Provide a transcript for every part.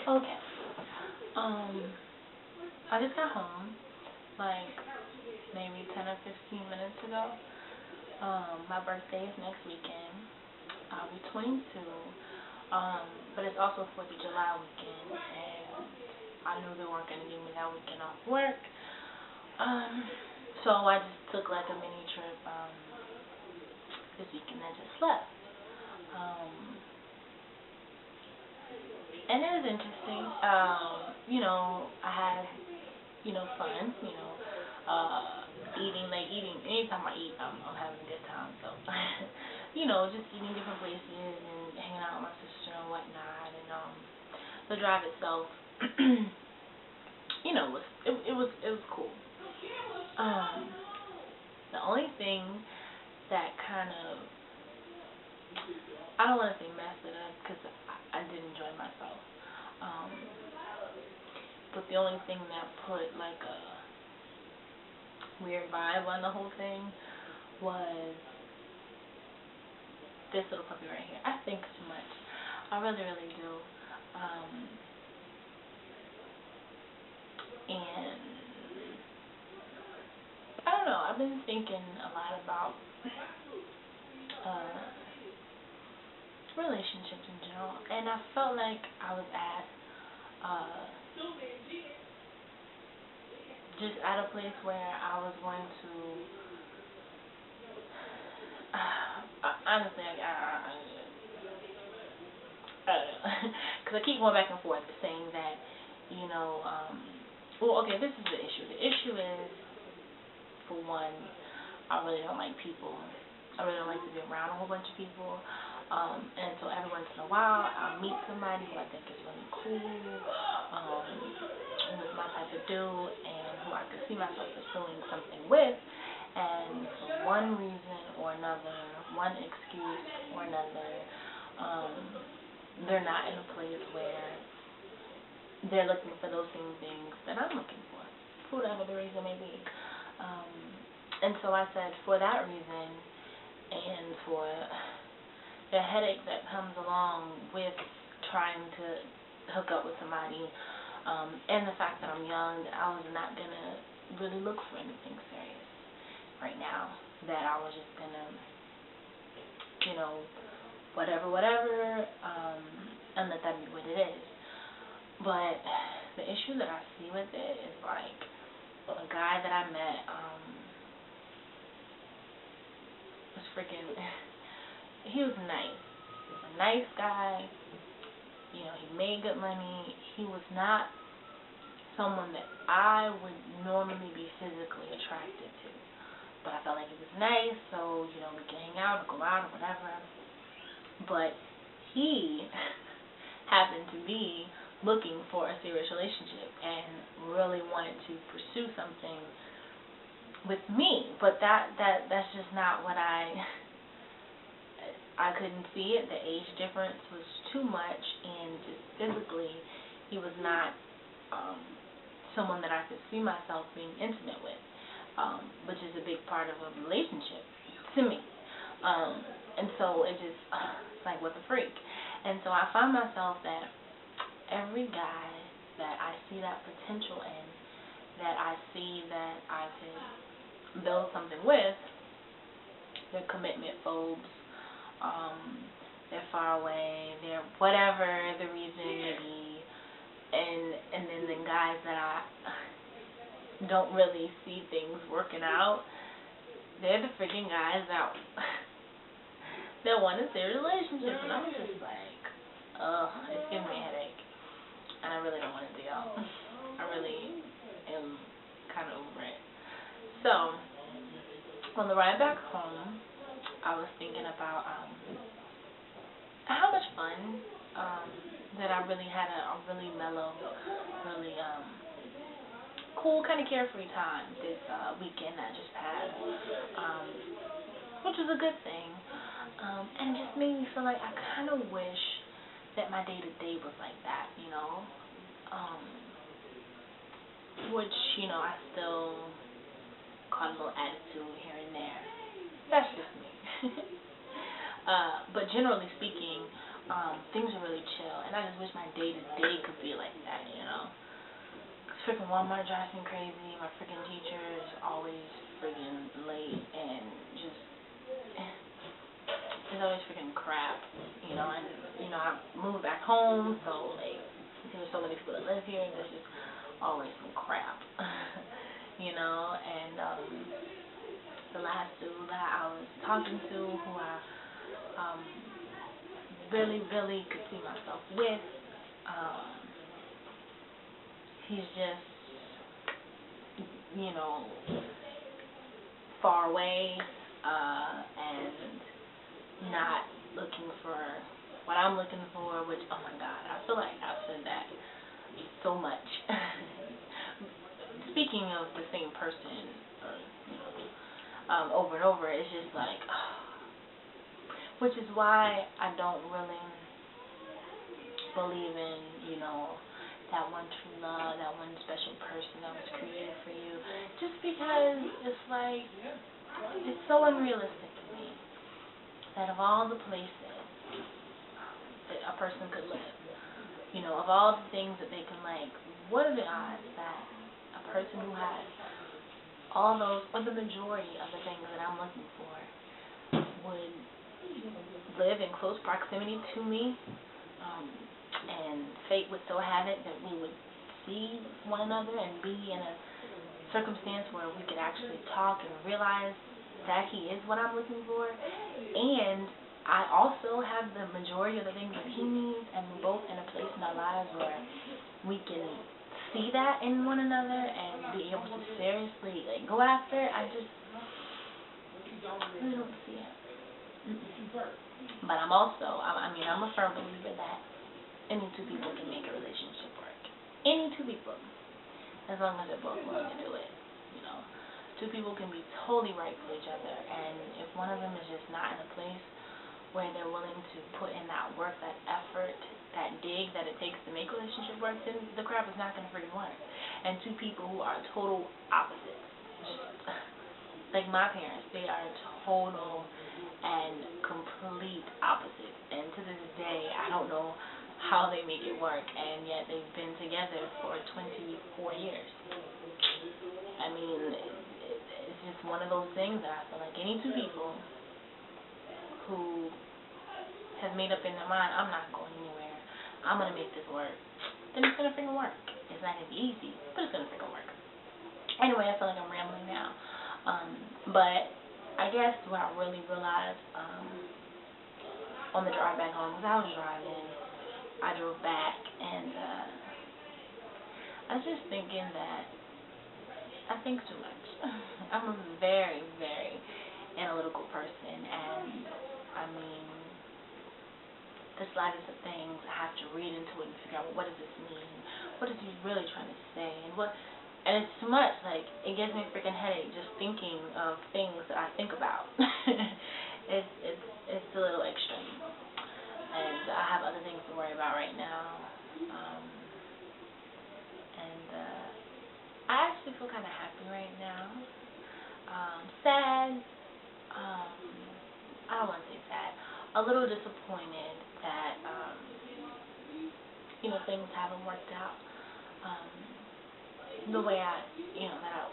Okay. I just got home, like maybe 10 or 15 minutes ago. My birthday is next weekend. I'll be 22. But it's also 4th of July weekend, and I knew they weren't going to give me that weekend off work. So I just took like a mini trip this weekend that just left. And it was interesting. I had, fun, eating. Anytime I eat, I'm having a good time. So, just eating different places and hanging out with my sister and whatnot. And the drive itself, was cool. The only thing that kind of, I don't want to say messed it up because I did enjoy myself. But the only thing that put like a weird vibe on the whole thing was this little puppy right here. I think too much. I really, really do. And I don't know. I've been thinking a lot about relationships in general, and I felt like I was just at a place where I was going to honestly, I don't know, because I keep going back and forth saying that, this is the issue. The issue is, for one, I really don't like people. I really don't like to be around a whole bunch of people. And so every once in a while, I'll meet somebody who I think is really cool, who's my type of dude, and who I could see myself pursuing something with. And for one reason or another, one excuse or another, they're not in a place where they're looking for those same things that I'm looking for whatever the reason may be. And so I said, for that reason, and for the headache that comes along with trying to hook up with somebody, and the fact that I'm young, that I was not going to really look for anything serious right now, that I was just going to, whatever, and let that be what it is. But the issue that I see with it is, like, a guy that I met was freaking, he was nice. He was a nice guy. He made good money. He was not someone that I would normally be physically attracted to. But I felt like he was nice, so, we could hang out or go out or whatever. But he happened to be looking for a serious relationship and really wanted to pursue something with me. But that's just not what I couldn't see it. The age difference was too much, and just physically, he was not someone that I could see myself being intimate with, which is a big part of a relationship to me. And so it just, it's like, what the freak? And so I find myself that every guy that I see that potential in, that I see that I could build something with, they're commitment phobes, they're far away, they're whatever the reason may be, and then the guys that I don't really see things working out, they're the freaking guys that want a serious relationship, and I'm just like, it's giving me a headache, and I really don't want to deal. I really am kind of over it. So, on the ride back home, I was thinking about how much fun that I really had a really mellow, really cool, kind of carefree time this weekend that just passed, which was a good thing, and just made me feel like I kind of wish that my day-to-day was like that, which, I still caught a little attitude here and there. That's just me. But generally speaking, things are really chill, and I just wish my day-to-day could be like that, you know. 'Cause freaking Walmart drives me crazy. My freaking teacher is always freaking late, and just it's always freaking crap, you know. And I moved back home, so like there's so many people that live here. There's just always some crap, you know. And the last dude that I was talking to, who I really, really could see myself with, he's just, far away, and not looking for what I'm looking for, which, oh my God, I feel like I've said that so much. Speaking of the same person, over and over, it's just like, which is why I don't really believe in, that one true love, that one special person that was created for you. Just because it's like, it's so unrealistic to me that of all the places that a person could live, of all the things that they can like, what are the odds that a person who has all those, or the majority of the things that I'm looking for, would live in close proximity to me, and fate would so have it that we would see one another and be in a circumstance where we could actually talk and realize that he is what I'm looking for, and I also have the majority of the things that he needs, and we're both in a place in our lives where we can see that in one another and be able to seriously go after it. I really don't see it. But I'm also, I'm a firm believer that any two people can make a relationship work. Any two people, as long as they're both willing to do it. Two people can be totally right for each other, and if one of them is just not in a place where they're willing to put in that work, that effort, that dig that it takes to make a relationship work, then the crap is not going to freaking work. And two people who are total opposites, just like my parents, they are total and complete opposites. And to this day, I don't know how they make it work, and yet they've been together for 24 years. I mean, it's just one of those things that I feel like any two people who have made up in their mind, I'm not going anywhere, I'm going to make this work, then it's going to freaking work. It's not going to be easy, but it's going to freaking work. Anyway, I feel like I'm rambling now. But I guess what I really realized on the drive back home, because I was driving, I drove back, and I was just thinking that I think too much. I'm a very, very analytical person, and the slightest of things I have to read into it and figure out, what does this mean? What is he really trying to say? And it's too much. Like, it gives me a freaking headache just thinking of things that I think about. It's a little extreme, and I have other things to worry about right now. I actually feel kind of happy right now. Sad. I don't want to say sad. A little disappointed that things haven't worked out the way I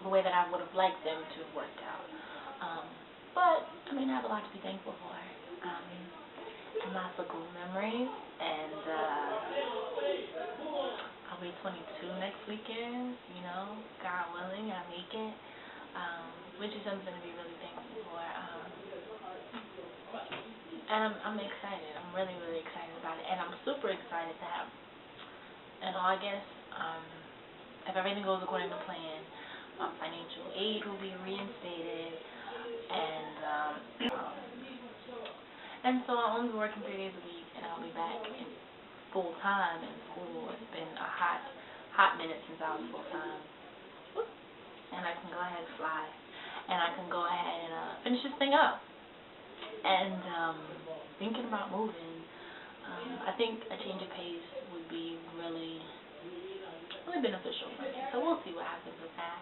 would have liked them to have worked out. But I have a lot to be thankful for. And lots of good memories, and I'll be 22 next weekend, God willing, I make it, which is something to be really thankful for. And I'm excited. I'm really, really excited about it, and I'm super excited to have, I guess, if everything goes according to plan, financial aid will be reinstated, and so I'll only be working 3 days a week, and I'll be back in full time in school. It's been a hot minute since I was full time, and I can go ahead and fly, and I can go ahead and finish this thing up. And thinking about moving, I think a change of pace would be really, really beneficial for me. So we'll see what happens with that.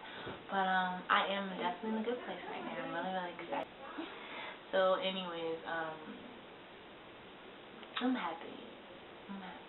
But I am definitely in a good place right now. I'm really, really excited. So anyways, I'm happy. Amen.